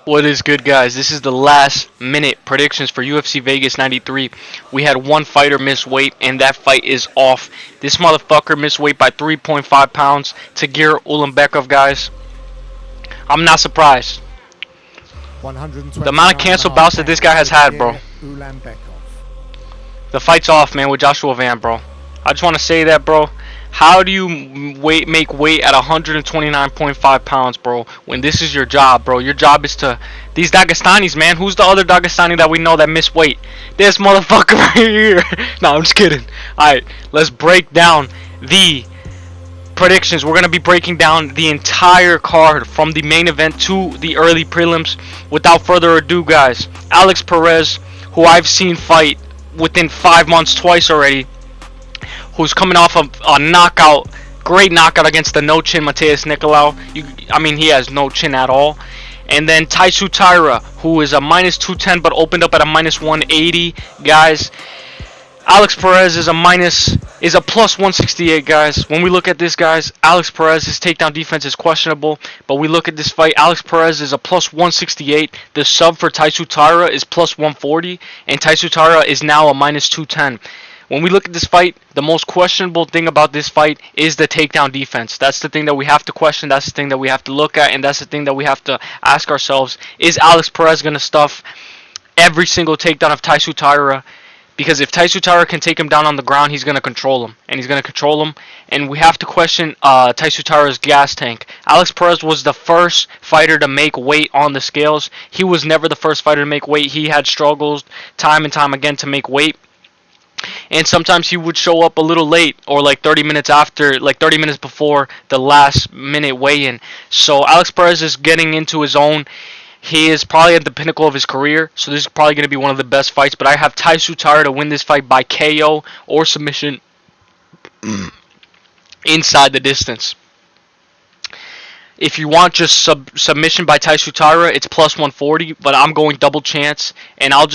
What is good, guys? This is the last minute predictions for UFC Vegas 93. We had one fighter miss weight, and that fight is off. This motherfucker missed weight by 3.5 pounds to Garrett Ulanbekov, guys. I'm not surprised. The amount of canceled bouts that this guy has had, bro. The fight's off, man, with Joshua Van, bro. I just want to say that, bro. How do you make weight at 129.5 pounds, bro, when this is your job, bro? Your job is to... These Dagestanis, man. Who's the other Dagestani that we know that missed weight? This motherfucker right here. No, I'm just kidding. Alright, let's break down the predictions. We're going to be breaking down the entire card from the main event to the early prelims. Without further ado, guys, Alex Perez, who I've seen fight within 5 months twice already, who's coming off of a knockout, great knockout against the no-chin Matheus Nicolau. I mean, he has no chin at all. And then Taira, who is a minus 210 but opened up at a minus 180, guys. Alex Perez is a plus 168, guys. When we look at this, guys, Alex Perez's takedown defense is questionable, but we look at this fight, Alex Perez is a plus 168. The sub for Taira is plus 140, and Taira is now a minus 210. When we look at this fight, the most questionable thing about this fight is the takedown defense. That's the thing that we have to question. That's the thing that we have to look at. And that's the thing that we have to ask ourselves. Is Alex Perez going to stuff every single takedown of Taira? Because if Taira can take him down on the ground, he's going to control him. And he's going to control him. And we have to question Taira's gas tank. Alex Perez was the first fighter to make weight on the scales. He was never the first fighter to make weight. He had struggles time and time again to make weight. And sometimes he would show up a little late, or like 30 minutes after, like 30 minutes before the last minute weigh-in. So Alex Perez is getting into his own. He is probably at the pinnacle of his career, so this is probably going to be one of the best fights. But I have Taira to win this fight by KO or submission inside the distance. If you want just submission by Taira, it's plus 140, but I'm going double chance, and I'll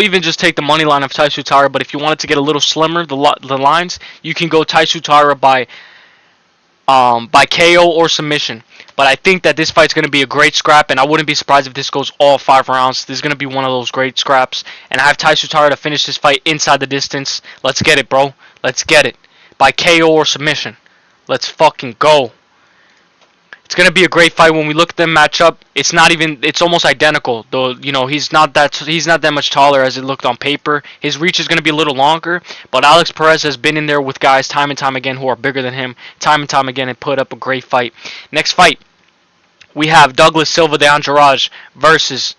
even just take the money line of Taira. But if you wanted to get a little slimmer, the lines, you can go Taira by KO or submission. But I think that this fight's going to be a great scrap, and I wouldn't be surprised if this goes all 5 rounds. This is going to be one of those great scraps, and I have Taira to finish this fight inside the distance. Let's get it, bro. Let's get it. By KO or submission. Let's fucking go. It's gonna be a great fight. When we look at them match up, it's almost identical. Though, you know, he's not that much taller as it looked on paper. His reach is gonna be a little longer, but Alex Perez has been in there with guys time and time again who are bigger than him, time and time again, and put up a great fight. Next fight, we have Douglas Silva de Andrade versus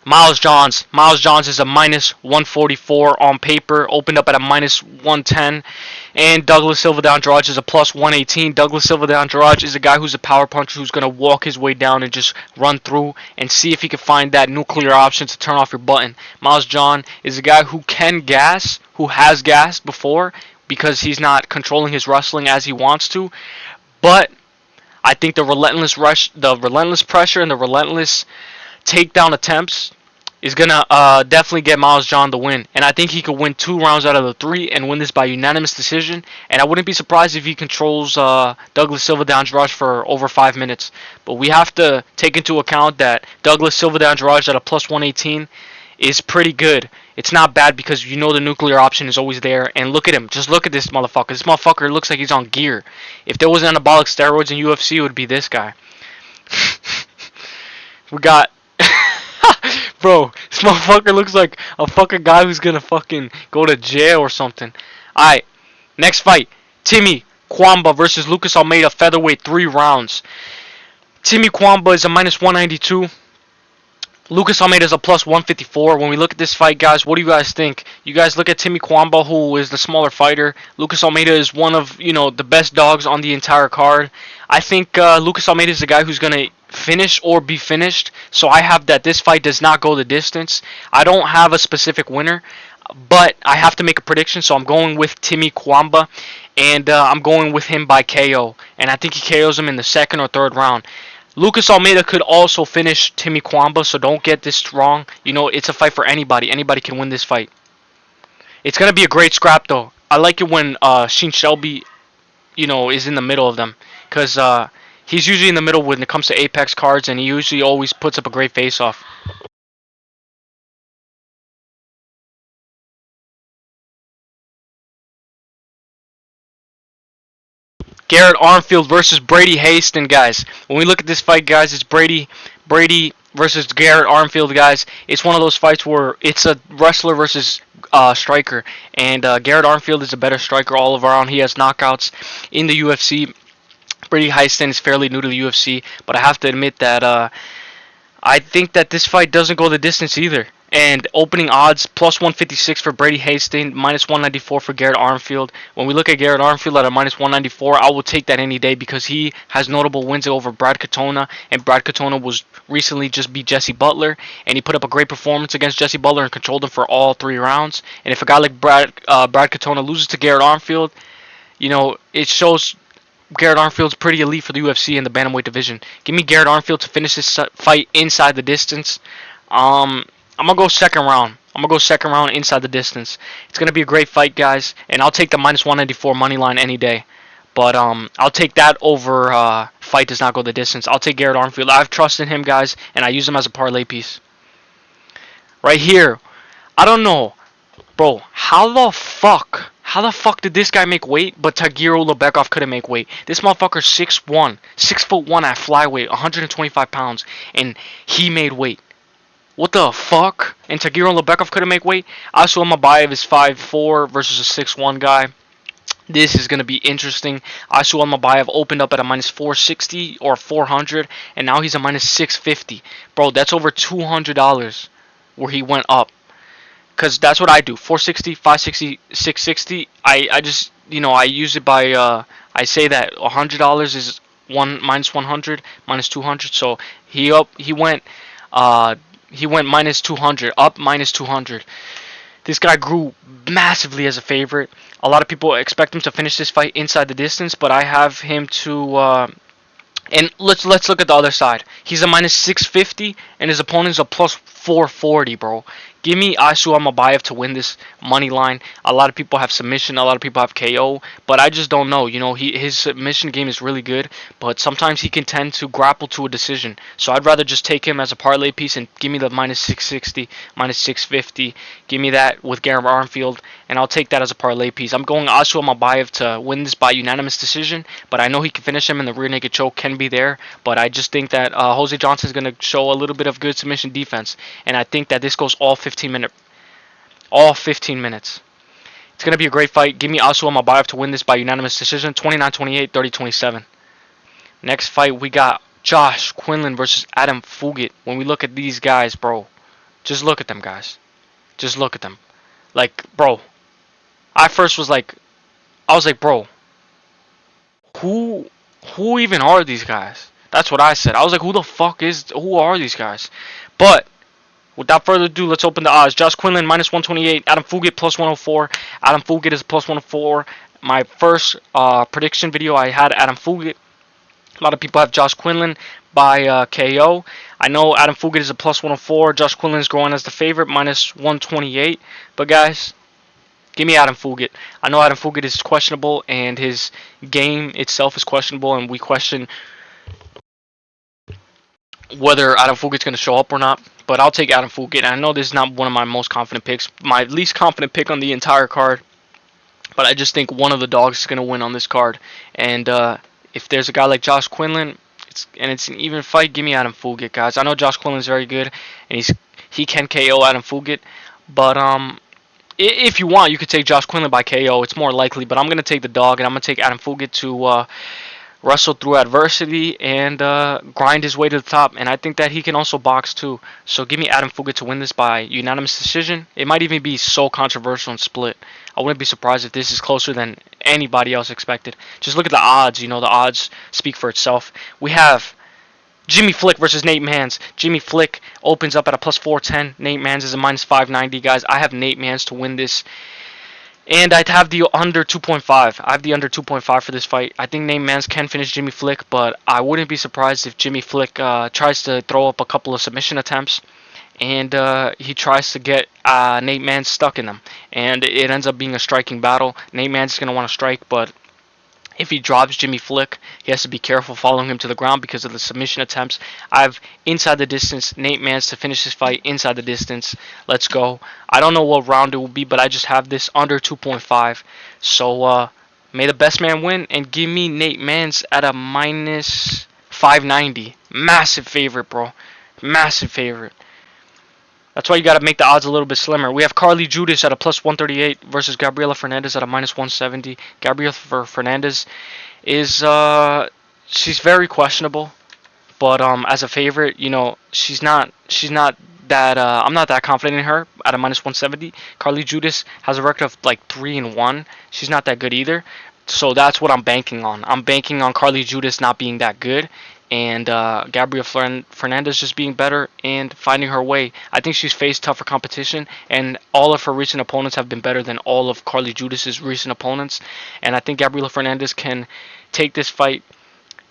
Miles Johns. Miles Johns is a minus 144 on paper, opened up at a minus 110. And Douglas Silva de Andrade is a plus 118. Douglas Silva de Andrade is a guy who's a power puncher who's going to walk his way down and just run through and see if he can find that nuclear option to turn off your button. Miles John is a guy who can gas, who has gassed before because he's not controlling his wrestling as he wants to. But I think the relentless pressure, and the relentless takedown attempts is gonna definitely get Miles John the win, and I think he could win 2 rounds out of the 3 and win this by unanimous decision. And I wouldn't be surprised if he controls Douglas Silva de Andrade for over 5 minutes. But we have to take into account that Douglas Silva de Andrade at a plus 118 is pretty good. It's not bad because you know the nuclear option is always there. And look at him, just look at this motherfucker. This motherfucker looks like he's on gear. If there was anabolic steroids in UFC, it would be this guy. We got. Bro, this motherfucker looks like a fucking guy who's gonna fucking go to jail or something. Alright, next fight. Timmy Cuamba versus Lucas Almeida, featherweight, 3 rounds. Timmy Cuamba is a minus 192. Lucas Almeida is a plus 154. When we look at this fight, guys, what do you guys think? You guys look at Timmy Cuamba, who is the smaller fighter. Lucas Almeida is one of, the best dogs on the entire card. I think Lucas Almeida is the guy who's going to finish or be finished. So I have that this fight does not go the distance. I don't have a specific winner, but I have to make a prediction. So I'm going with Timmy Cuamba, and I'm going with him by KO. And I think he KOs him in the 2nd or 3rd round. Lucas Almeida could also finish Timmy Cuamba, so don't get this wrong. It's a fight for anybody. Anybody can win this fight. It's going to be a great scrap, though. I like it when Sheen Shelby, is in the middle of them. Because He's usually in the middle when it comes to Apex cards, and he usually always puts up a great face-off. Garrett Armfield versus Brady Hiestand, guys. When we look at this fight, guys, it's Brady versus Garrett Armfield, guys. It's one of those fights where it's a wrestler versus striker, and Garrett Armfield is a better striker all around. He has knockouts in the UFC. Brady Hiestand is fairly new to the UFC, but I have to admit that I think that this fight doesn't go the distance either. And opening odds, plus 156 for Brady Hiestand, minus 194 for Garrett Armfield. When we look at Garrett Armfield at a minus 194, I will take that any day because he has notable wins over Brad Katona. And Brad Katona was recently just beat Jesse Butler. And he put up a great performance against Jesse Butler and controlled him for all 3 rounds. And if a guy like Brad Katona loses to Garrett Armfield, it shows Garrett Armfield's pretty elite for the UFC in the bantamweight division. Give me Garrett Armfield to finish this fight inside the distance. I'm gonna go second round. I'm gonna go second round inside the distance. It's gonna be a great fight, guys, and I'll take the minus 194 money line any day. But I'll take that over fight does not go the distance. I'll take Garrett Armfield. I've trusted him, guys, and I use him as a parlay piece. Right here, I don't know, bro. How the fuck did this guy make weight, but Tatsuro Ulanbekov couldn't make weight? This motherfucker's 6'1", 6'1" at flyweight, 125 pounds, and he made weight. What the fuck? And Tatsuro Ulanbekov couldn't make weight? Also, Almabaev is 5'4" versus a 6'1" guy. This is going to be interesting. Almabaev opened up at a minus 460 or 400, and now he's a minus 650. Bro, that's over $200 where he went up. Because that's what I do. 460, 560, 660. I just, I use it by, I say that $100 is minus 100, minus 200. So he went minus 200, up minus 200. This guy grew massively as a favorite. A lot of people expect him to finish this fight inside the distance, but I have him to. And let's look at the other side. He's a minus 650, and his opponent's a plus 440, bro. Give me Almabaev to win this money line. A lot of people have submission, a lot of people have KO, but I just don't know. His submission game is really good, but sometimes he can tend to grapple to a decision. So I'd rather just take him as a parlay piece and give me the minus 660, minus 650. Give me that with Garrett Armfield, and I'll take that as a parlay piece. I'm going Almabaev to win this by unanimous decision, but I know he can finish him, and the rear naked choke can be there. But I just think that Jose Johnson's going to show a little bit of good submission defense, and I think that this goes all 15 minutes. It's going to be a great fight. Give me Almabaev to win this by unanimous decision, 29-28, 30-27. Next fight, we got Josh Quinlan versus Adam Fugitt. When we look at these guys, bro, just look at them, guys. Just look at them. Like, bro, I was like, bro, who even are these guys? That's what I said. I was like, who are these guys? But without further ado, let's open the odds. Josh Quinlan minus 128. Adam Fugitt plus 104. Adam Fugitt is plus 104. My first prediction video, I had Adam Fugitt. A lot of people have Josh Quinlan by KO. I know Adam Fugitt is a plus 104. Josh Quinlan is growing as the favorite, minus 128. But guys, give me Adam Fugitt. I know Adam Fugitt is questionable, and his game itself is questionable, and we question whether Adam Fugitt's going to show up or not. But I'll take Adam Fugitt. I know this is not one of my most confident picks. My least confident pick on the entire card. But I just think one of the dogs is going to win on this card. And if there's a guy like Josh Quinlan, it's an even fight, give me Adam Fugitt, guys. I know Josh Quinlan's very good, and he can KO Adam Fugitt. But if you want, you could take Josh Quinlan by KO. It's more likely. But I'm going to take the dog, and I'm going to take Adam Fugitt to wrestle through adversity and grind his way to the top. And I think that he can also box too. So give me Adam Fugitt to win this by unanimous decision. It might even be so controversial and split. I wouldn't be surprised if this is closer than anybody else expected. Just look at the odds. The odds speak for itself. We have Jimmy Flick versus Nate Maness. Jimmy Flick opens up at a plus 410. Nate Maness is a minus 590, guys. I have Nate Maness to win this. And I'd have the under 2.5. I have the under 2.5 for this fight. I think Nate Maness can finish Jimmy Flick, but I wouldn't be surprised if Jimmy Flick tries to throw up a couple of submission attempts, and he tries to get Nate Maness stuck in them. And it ends up being a striking battle. Nate Maness is going to want to strike, but If he drops Jimmy Flick, he has to be careful following him to the ground because of the submission attempts. I have inside the distance, Nate Maness to finish this fight inside the distance. Let's go. I don't know what round it will be, but I just have this under 2.5. So, may the best man win and give me Nate Maness at a minus 590. Massive favorite, bro. Massive favorite. That's why you got to make the odds a little bit slimmer. We have Carli Judice at a plus 138 versus Gabriella Fernandes at a minus 170. Gabriella Fernandes is she's very questionable, but as a favorite, you know, she's not that I'm not that confident in her at a minus 170. Carli Judice has a record of like 3-1. She's not that good either. So that's what I'm banking on. I'm banking on Carli Judice not being that good, and Gabriella Fernandes just being better and finding her way. I think she's faced tougher competition, and all of her recent opponents have been better than all of Carli Judice's recent opponents. And I think Gabriella Fernandes can take this fight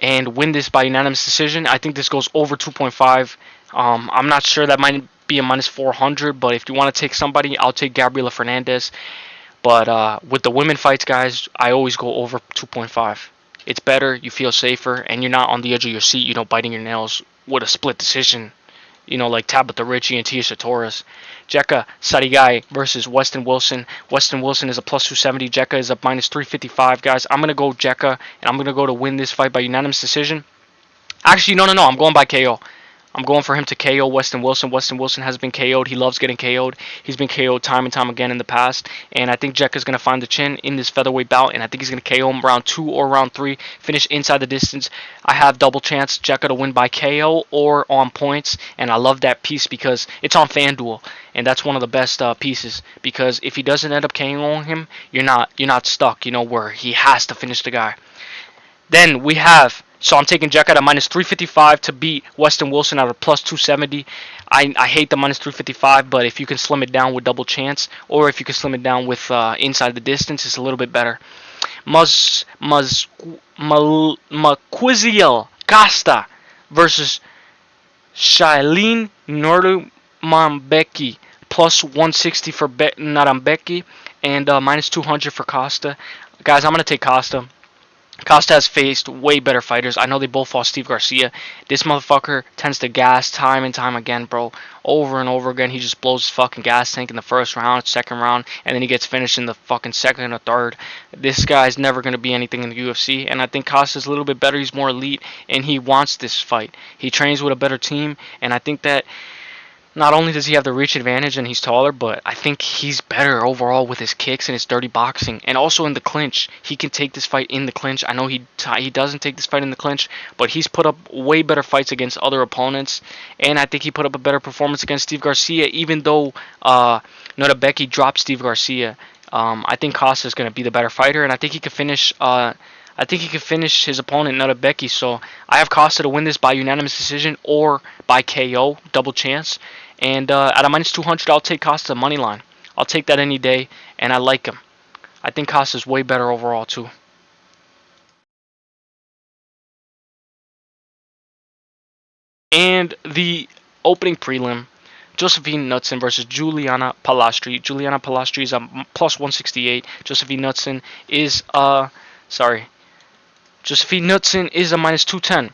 and win this by unanimous decision. I think this goes over 2.5. I'm not sure, that might be a minus 400, but if you want to take somebody, I'll take Gabriella Fernandes. But with the women fights, guys, I always go over 2.5. It's better, you feel safer, and you're not on the edge of your seat, you know, biting your nails with a split decision, you know, like Tabitha Ricci and Tecia Torres. Jeka Saragih versus Westin Wilson. Westin Wilson is a plus 270. Jeka is a minus 355, guys. I'm going to go Jeka, and I'm going to go to win this fight by unanimous decision. Actually, no. I'm going by KO. I'm going for him to KO Westin Wilson. Westin Wilson has been KO'd. He loves getting KO'd. He's been KO'd time and time again in the past. And I think Jeka's going to find the chin in this featherweight bout. And I think he's going to KO him round 2 or round 3. Finish inside the distance. I have double chance Jeka to win by KO or on points. And I love that piece because it's on FanDuel. And that's one of the best pieces. Because if he doesn't end up KOing him, you're not stuck, you know, where he has to finish the guy. Then we have, so I'm taking Jeka at a minus 355 to beat Westin Wilson at a plus 270. I hate the minus 355, but if you can slim it down with double chance, or if you can slim it down with inside the distance, it's a little bit better. Maquiziel Costa versus Shayilan Ulanbekov, plus 160 for Ulanbekov, and minus 200 for Costa. Guys, I'm going to take Costa. Costa has faced way better fighters. I know they both fought Steve Garcia. This motherfucker tends to gas time and time again, bro. Over and over again, he just blows his fucking gas tank in the first round, second round, and then he gets finished in the fucking second or third. This guy's never going to be anything in the UFC, and I think Costa's a little bit better. He's more elite, and he wants this fight. He trains with a better team, and I think that not only does he have the reach advantage and he's taller, but I think he's better overall with his kicks and his dirty boxing. And also in the clinch. He can take this fight in the clinch. I know he doesn't take this fight in the clinch, but he's put up way better fights against other opponents. And I think he put up a better performance against Steve Garcia, even though Ulanbekov dropped Steve Garcia. I think Costa is going to be the better fighter, and I think he could finish his opponent, Ulanbekov. So I have Costa to win this by unanimous decision or by KO, double chance. And at a minus 200, I'll take Costa money line. I'll take that any day, and I like him. I think Costa's way better overall too. And the opening prelim, Josephine Knudsen versus Juliana Palastri. Juliana Palastri is a plus 168. Josephine Knudsen is Josephine Knudsen is a minus 210.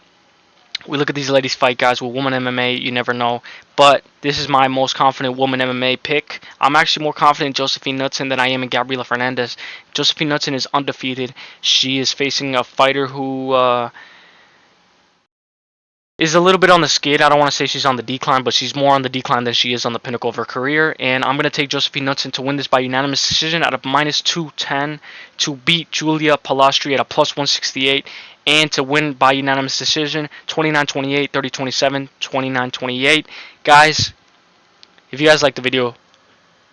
We look at these ladies fight, guys, with woman MMA, you never know. But this is my most confident woman MMA pick. I'm actually more confident in Josephine Knudsen than I am in Gabriella Fernandes. Josephine Knudsen is undefeated. She is facing a fighter who is a little bit on the skid. I don't want to say she's on the decline, but she's more on the decline than she is on the pinnacle of her career. And I'm going to take Josephine Knudsen to win this by unanimous decision at a minus 210 to beat Julia Palastri at a plus 168 and to win by unanimous decision 29-28, 30-27, 29-28. Guys, if you guys like the video,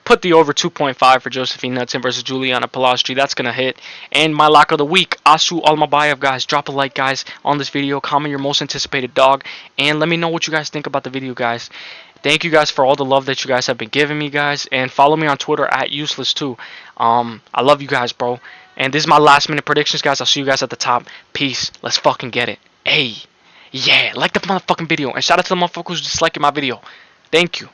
put the over 2.5 for Josephine Knudsen versus Juliana Palastri. That's going to hit. And my lock of the week, Almabaev, guys. Drop a like, guys, on this video. Comment your most anticipated dog. And let me know what you guys think about the video, guys. Thank you guys for all the love that you guys have been giving me, guys. And follow me on Twitter at Uselyis too. I love you guys, bro. And this is my last minute predictions, guys. I'll see you guys at the top. Peace. Let's fucking get it. Hey. Yeah. Like the motherfucking video. And shout out to the motherfuckers who's disliking my video. Thank you.